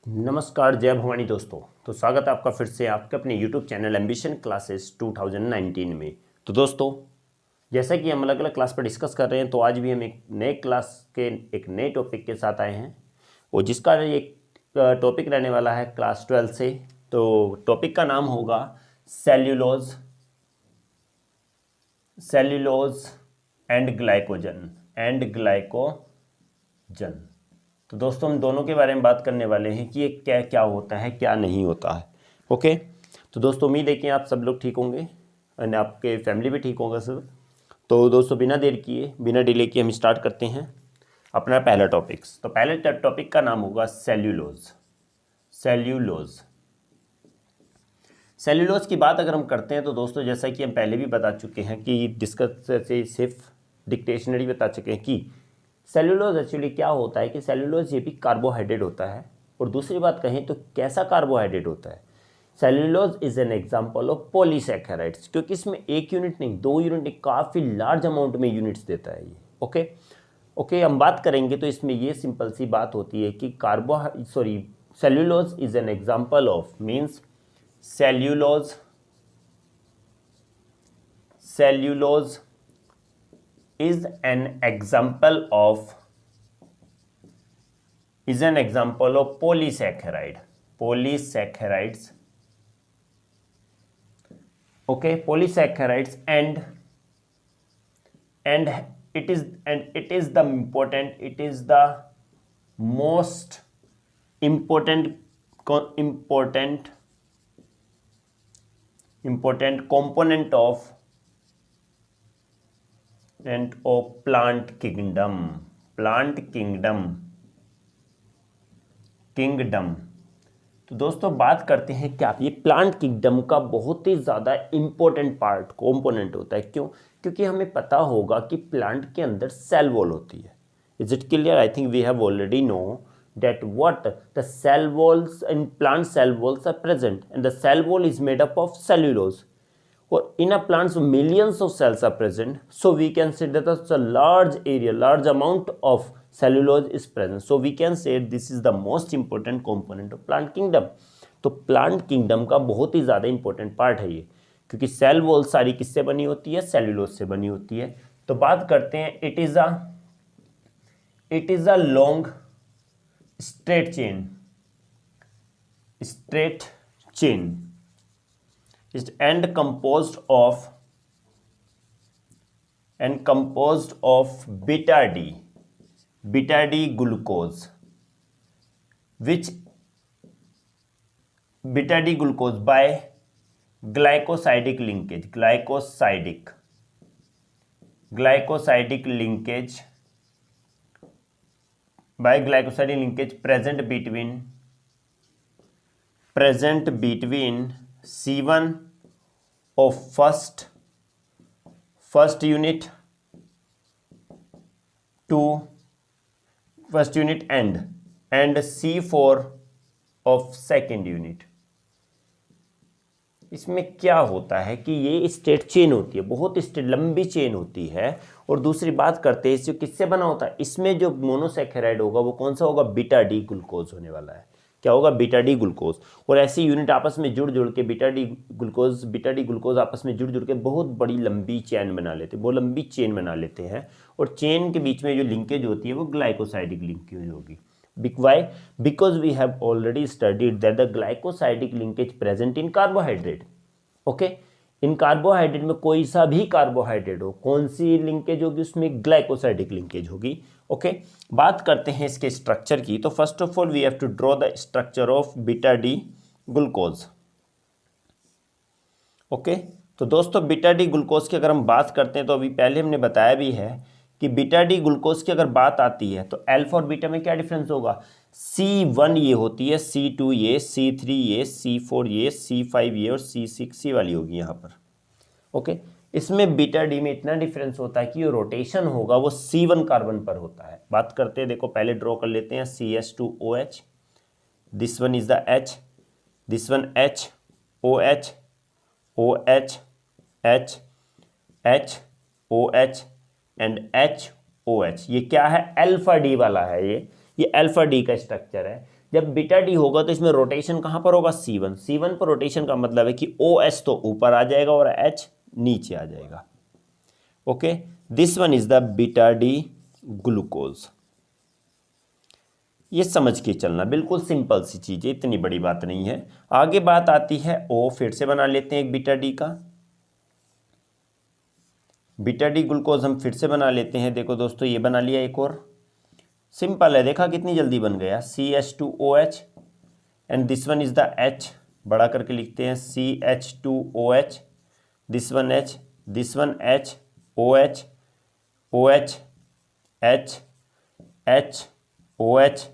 नमस्कार, जय भवानी दोस्तों। तो स्वागत है आपका फिर से आपके अपने YouTube चैनल एम्बिशन क्लासेस 2019 में। तो दोस्तों, जैसा कि हम अलग अलग क्लास पर डिस्कस कर रहे हैं, तो आज भी हम एक नए क्लास के एक नए टॉपिक के साथ आए हैं, और जिसका एक टॉपिक रहने वाला है क्लास 12 से। तो टॉपिक का नाम होगा सेल्यूलोज एंड ग्लाइकोजन। तो दोस्तों, हम दोनों के बारे में बात करने वाले हैं कि ये क्या क्या होता है, क्या नहीं होता है। ओके, तो दोस्तों उम्मीद है कि आप सब लोग ठीक होंगे और आपके फैमिली भी ठीक होगा सब। तो दोस्तों, बिना देर किए, बिना डिले किए हम स्टार्ट करते हैं अपना पहला टॉपिक्स। तो पहले टॉपिक का नाम होगा सेल्यूलोज की बात अगर हम करते हैं तो दोस्तों, जैसा कि हम पहले भी बता चुके हैं कि डिस्कस से सिर्फ डिक्टेशनरी बता चुके हैं कि सेल्यूलोज एक्चुअली क्या होता है। कि सेल्यूलोज ये भी कार्बोहाइड्रेट होता है, और दूसरी बात कहें तो कैसा कार्बोहाइड्रेट होता है। Cellulose is an example of polysaccharides, क्योंकि इसमें एक यूनिट नहीं, दो यूनिट नहीं, काफ़ी लार्ज अमाउंट में यूनिट्स देता है ये। ओके, हम बात करेंगे तो इसमें ये सिंपल सी बात होती है कि cellulose is an example of means cellulose is an example of polysaccharides. Okay, polysaccharides and it is the most important component of plant kingdom। तो दोस्तों, बात करते हैं क्या ये प्लांट किंगडम का बहुत ही ज़्यादा इंपॉर्टेंट कंपोनेंट होता है। क्यों? क्योंकि हमें पता होगा कि प्लांट के अंदर सेल वॉल होती है। Is it clear? I think we have already know that what the cell walls in plant cell walls are present, and the cell wall is made up of cellulose, or in a plants millions of cells are present, so we can say that a large amount of cellulose is present, so we can say this is the most important component of plant kingdom। तो plant kingdom का बहुत ही ज़्यादा important part है ये, क्योंकि cell wall सारी किससे बनी होती है? सेल्यूलोज से बनी होती है। तो बात करते हैं, it is a long straight chain and composed of beta D glucose, which beta D glucose by glycosidic linkage present between C1 of first unit and C4 of second unit। इसमें क्या होता है कि ये स्ट्रेट चेन होती है, बहुत straight लंबी चेन होती है। और दूसरी बात करते हैं, इससे किससे बना होता है? इसमें जो मोनोसैकेराइड होगा वो कौन सा होगा? बीटा डी ग्लूकोज होने वाला है। क्या होगा? Beta D glucose. और ऐसी यूनिट आपस में जुड़ के बीटा डी ग्लूकोज आपस में जुड़ के बहुत बड़ी लंबी चेन बना लेते हैं। और चेन के बीच में जो लिंकेज होती है वो ग्लाइकोसाइडिक लिंकेज होगी। Why? Because we have already studied that the glycosidic linkage present in carbohydrate. Okay? In carbohydrate में कोई सा भी कार्बोहाइड्रेट हो, कौन सी लिंकेज होगी? उसमें ग्लाइकोसाइडिक लिंकेज होगी। ओके, बात करते हैं इसके स्ट्रक्चर की। तो first of all we have to draw the structure of beta D glucose. Okay, तो दोस्तों बीटा डी ग्लूकोज की अगर हम बात करते हैं तो अभी पहले हमने बताया भी है कि बीटा डी ग्लूकोज की अगर बात आती है तो अल्फा और बीटा में क्या डिफरेंस होगा? C1 ये होती है, C2 ये, C3 ये, C4 ये, C5 ये और C6 ये वाली होगी यहाँ पर। ओके, इसमें बीटा डी में इतना डिफरेंस होता है कि जो रोटेशन होगा वो C1 कार्बन पर होता है। बात करते हैं, देखो पहले ड्रॉ कर लेते हैं CH2OH, this one is the H, this one H, OH, OH, H, H, OH and HOH। ये क्या है? अल्फा डी वाला है। ये अल्फा डी का स्ट्रक्चर है। जब बीटा डी होगा तो इसमें रोटेशन कहाँ पर होगा, C1। C1 पर रोटेशन का मतलब है कि OH तो ऊपर आ जाएगा और H नीचे आ जाएगा। Okay, this one is the beta D glucose. ये समझ के चलना, बिल्कुल सिंपल सी चीज है, इतनी बड़ी बात नहीं है। आगे बात आती है O, फिर से बना लेते हैं एक बीटा डी का, बीटा डी ग्लूकोज हम फिर से बना लेते हैं। देखो दोस्तों, ये बना लिया एक और, सिंपल है, देखा कितनी जल्दी बन गया, CH2OH and this one is the H, बड़ा करके लिखते हैं CH2OH, this one H, this one H, OH, OH, H, H, OH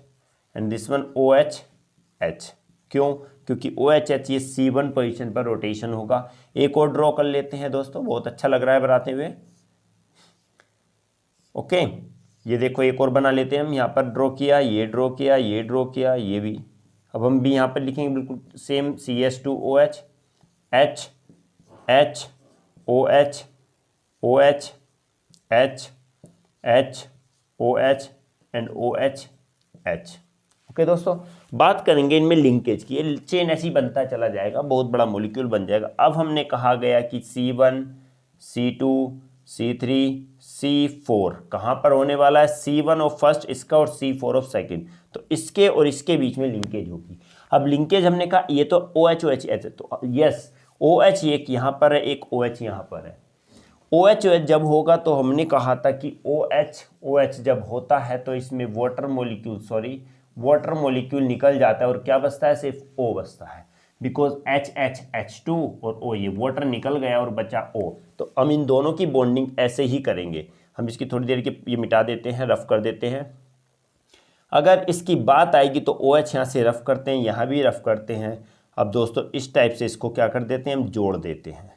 and this one OH, H। क्यों? क्योंकि OHH ये C1 पोजीशन पर रोटेशन होगा। एक और ड्रॉ कर लेते हैं दोस्तों, बहुत अच्छा लग रहा है बनाते हुए। ओके, ये देखो एक और बना लेते हैं हम, यहाँ पर ड्रॉ किया, ये ड्रॉ किया, ये ड्रॉ किया, ये भी। अब हम भी यहाँ पर लिखेंगे बिल्कुल same, CH2OH, H, H, OH, OH, H, H, OH and OH, H। Okay दोस्तों, बात करेंगे इनमें लिंकेज की। ये चेन ऐसी बनता चला जाएगा, बहुत बड़ा मॉलिक्यूल बन जाएगा। अब हमने कहा गया कि C1, C2, C3, C4 कहाँ पर होने वाला है, C1 ऑफ फर्स्ट इसका और C4 ऑफ सेकंड, तो इसके और इसके बीच में लिंकेज होगी। अब लिंकेज हमने कहा ये तो OH OH है, तो यस OH एक यहाँ पर है, एक OH यहाँ पर है। OH OH जब होगा तो हमने कहा था कि OH OH जब होता है तो इसमें वाटर मॉलिक्यूल निकल जाता है और क्या बचता है, सिर्फ O बचता है, बिकॉज H2 और O, ये वाटर निकल गया और बचा O। तो हम इन दोनों की बॉन्डिंग ऐसे ही करेंगे। हम इसकी थोड़ी देर के ये मिटा देते हैं, रफ कर देते हैं। अगर इसकी बात आएगी तो OH यहाँ से रफ करते हैं, यहाँ भी रफ करते हैं। अब दोस्तों इस टाइप से इसको क्या कर देते हैं, हम जोड़ देते हैं।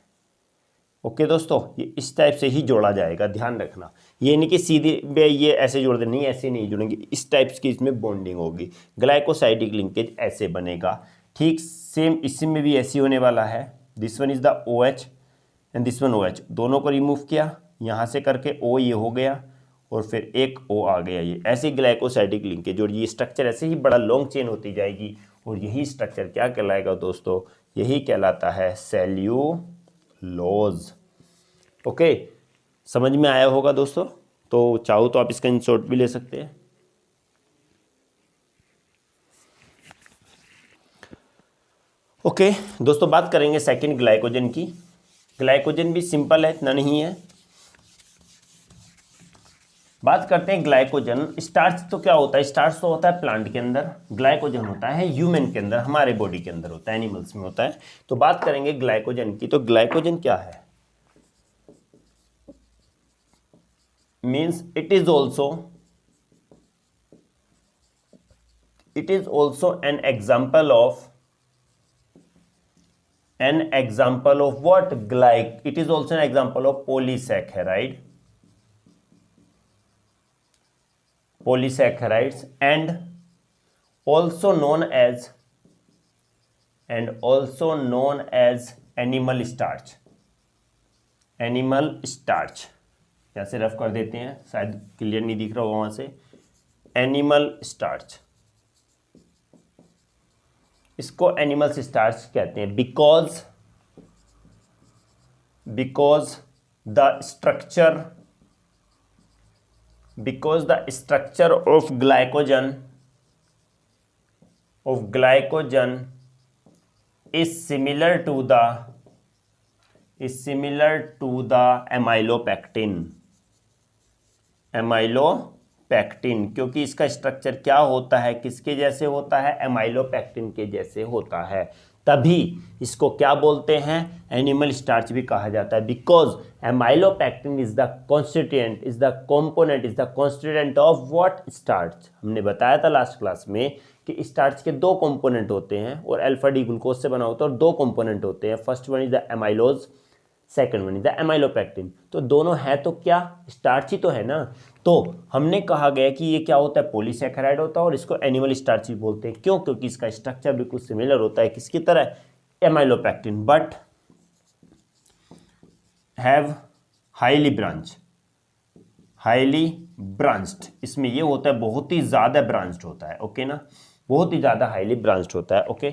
ओके दोस्तों, ये इस टाइप से ही जोड़ा जाएगा, ध्यान रखना। ये नहीं कि सीधे ये ऐसे जोड़ दे, नहीं ऐसे नहीं जोड़ेंगे, इस टाइप की इसमें बॉन्डिंग होगी। ग्लाइकोसाइडिक लिंकेज ऐसे बनेगा। ठीक सेम इसमें भी ऐसी होने वाला है। This one is the OH and this one OH, दोनों को रिमूव किया, यहाँ से करके O ये हो गया और फिर एक O आ गया। ये ऐसे ग्लाइकोसाइडिक लिंकेज, और ये स्ट्रक्चर ऐसे ही बड़ा लॉन्ग चेन होती जाएगी। और यही स्ट्रक्चर क्या कहलाएगा दोस्तों, यही कहलाता है सेल्यूलोज। ओके, समझ में आया होगा दोस्तों। तो चाहो तो आप इसका इंसर्ट भी ले सकते हैं। ओके दोस्तों, बात करेंगे सेकंड ग्लाइकोजन की। ग्लाइकोजन भी सिंपल है, इतना नहीं है। बात करते हैं ग्लाइकोजन। स्टार्च तो क्या होता है, स्टार्च तो होता है प्लांट के अंदर, ग्लाइकोजन होता है ह्यूमन के अंदर, हमारे बॉडी के अंदर होता है, एनिमल्स में होता है। तो बात करेंगे ग्लाइकोजन की। तो ग्लाइकोजन क्या है, means it is also an example of what, it is also an example of polysaccharides and also known as animal starch। यहाँ से रफ कर देते हैं, शायद क्लियर नहीं दिख रहा होगा वहां से। एनिमल स्टार्च, इसको एनिमल्स स्टार्च कहते हैं because the structure of glycogen is similar to the amylopectin, क्योंकि इसका स्ट्रक्चर क्या होता है, किसके जैसे होता है, एमाइलोपेक्टिन के जैसे होता है। तभी इसको क्या बोलते हैं, एनिमल स्टार्च भी कहा जाता है। Because amylopectin is the constituent of what, starch. हमने बताया था लास्ट क्लास में कि स्टार्च के दो कंपोनेंट होते हैं और अल्फा डी ग्लूकोज से बना होता है, और दो कंपोनेंट होते हैं। First one is the amylose, second one is the amylopectin. तो दोनों है तो क्या, स्टार्च ही तो है ना। तो हमने कहा गया कि ये क्या होता है, पॉलीसैकेराइड होता है, और इसको एनिमल स्टार्च भी बोलते हैं। क्यों? क्योंकि इसका स्ट्रक्चर बिल्कुल सिमिलर होता है, किसकी तरह, amylopectin, but have highly branched. इसमें ये होता है बहुत ही ज्यादा ब्रांच्ड होता है। ओके ना, बहुत ही ज़्यादा हाईली ब्रांच्ड होता है। Okay,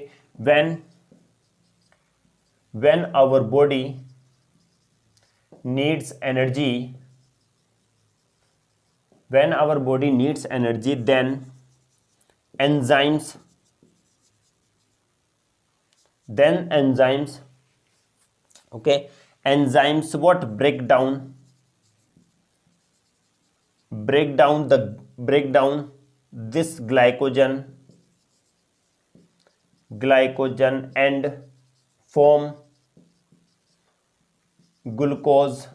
when our body needs energy, then enzymes okay, enzymes what break down this glycogen and form glucose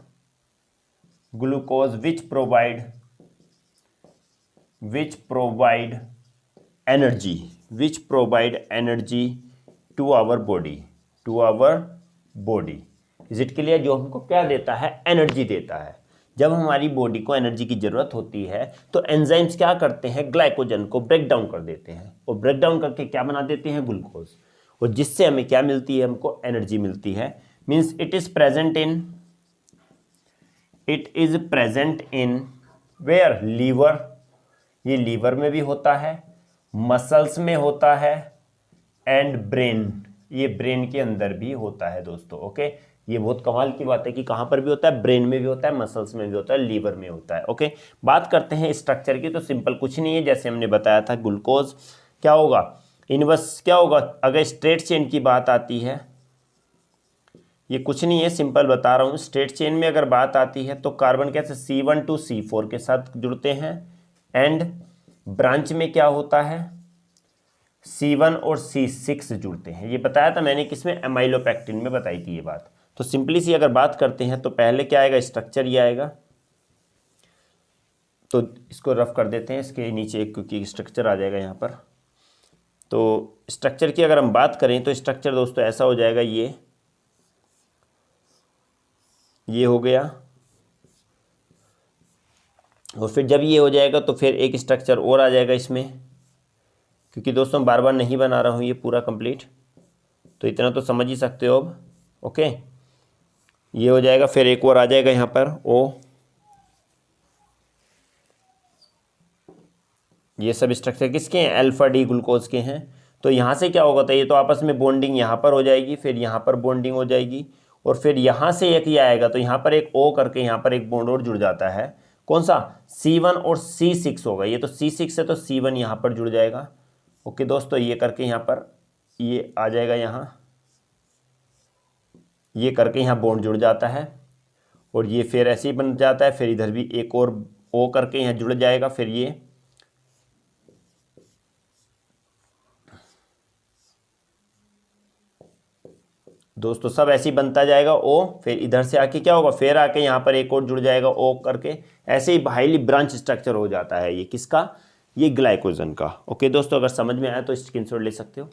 which provide energy to our body is it clear? जो हमको क्या देता है? एनर्जी देता है। जब हमारी बॉडी को एनर्जी की जरूरत होती है तो एंजाइम्स क्या करते हैं? ग्लाइकोजन को ब्रेक डाउन कर देते हैं और ब्रेक डाउन करके क्या बना देते हैं? ग्लूकोज, और जिससे हमें क्या मिलती है? हमको एनर्जी मिलती है। Means it is present in where? Liver, ये लीवर में भी होता है, मसल्स में होता है, एंड ब्रेन, ये ब्रेन के अंदर भी होता है दोस्तों। ओके, ये बहुत कमाल की बात है कि कहाँ पर भी होता है? ब्रेन में भी होता है, मसल्स में भी होता है, लीवर में होता है। ओके, बात करते हैं स्ट्रक्चर की, तो सिंपल कुछ नहीं है, जैसे हमने बताया था ग्लूकोज क्या होगा? इनवर्स क्या होगा? अगर स्ट्रेट चेन की बात आती है, ये कुछ नहीं है, सिंपल बता रहा हूँ। स्ट्रेट चेन में अगर बात आती है तो कार्बन कैसे C1 to C4 के साथ जुड़ते हैं, एंड ब्रांच में क्या होता है? C1 और C6 जुड़ते हैं। ये बताया था मैंने किसमें? एमाइलोपेक्टिन में बताई थी ये बात। तो सिंपली सी अगर बात करते हैं तो पहले क्या आएगा? स्ट्रक्चर ये आएगा, तो इसको रफ कर देते हैं, इसके नीचे क्योंकि स्ट्रक्चर आ जाएगा यहाँ पर। तो स्ट्रक्चर की अगर हम बात करें तो स्ट्रक्चर दोस्तों ऐसा हो जाएगा, ये हो गया, और फिर जब ये हो जाएगा तो फिर एक स्ट्रक्चर और आ जाएगा इसमें, क्योंकि दोस्तों बार बार नहीं बना रहा हूँ ये पूरा कंप्लीट, तो इतना तो समझ ही सकते हो अब। ओके, ये हो जाएगा, फिर एक और आ जाएगा यहाँ पर O, ये सब स्ट्रक्चर किसके हैं? अल्फा डी ग्लूकोज के हैं। तो यहाँ से क्या होगा? तो ये तो आपस में बॉन्डिंग यहाँ पर हो जाएगी, फिर यहाँ पर बॉन्डिंग हो जाएगी, और फिर यहाँ से एक ही आएगा, तो यहाँ पर एक O करके यहाँ पर एक बॉन्ड और जुड़ जाता है। कौन सा? C1 और C6 होगा। ये तो C6 है तो C1 यहाँ पर जुड़ जाएगा। ओके दोस्तों, ये करके यहाँ पर ये आ जाएगा, यहाँ ये करके यहाँ बॉन्ड जुड़ जाता है, और ये फिर ऐसे ही बन जाता है। फिर इधर भी एक और O करके यहाँ जुड़ जाएगा, फिर ये दोस्तों सब ऐसे ही बनता जाएगा O, फिर इधर से आके क्या होगा? फिर आके यहाँ पर एक और जुड़ जाएगा O करके, ऐसे ही हाईली ब्रांच स्ट्रक्चर हो जाता है। ये किसका? ये ग्लाइकोजन का। ओके दोस्तों, अगर समझ में आया तो स्क्रीनशॉट ले सकते हो।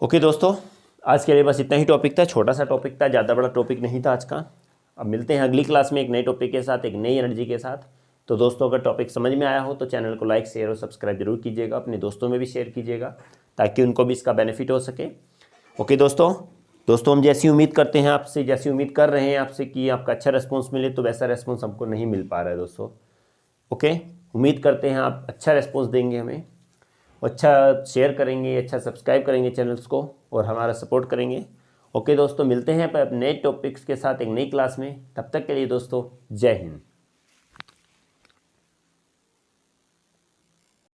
ओके दोस्तों, आज के लिए बस इतना ही टॉपिक था, छोटा सा टॉपिक था, ज़्यादा बड़ा टॉपिक नहीं था आज का। अब मिलते हैं अगली क्लास में एक नए टॉपिक के साथ, एक नई एनर्जी के साथ। तो दोस्तों अगर टॉपिक समझ में आया हो तो चैनल को लाइक, शेयर और सब्सक्राइब जरूर कीजिएगा, अपने दोस्तों में भी शेयर कीजिएगा ताकि उनको भी इसका बेनिफिट हो सके। ओके दोस्तों हम जैसी उम्मीद करते हैं आपसे, जैसी उम्मीद कर रहे हैं आपसे कि आपका अच्छा रिस्पॉन्स मिले, तो वैसा रिस्पॉन्स हमको नहीं मिल पा रहा है दोस्तों। ओके, उम्मीद करते हैं आप अच्छा रिस्पॉन्स देंगे हमें, अच्छा शेयर करेंगे, अच्छा सब्सक्राइब करेंगे चैनल्स को और हमारा सपोर्ट करेंगे। ओके दोस्तों, मिलते हैं नए टॉपिक्स के साथ एक नई क्लास में। तब तक के लिए दोस्तों, जय हिंद।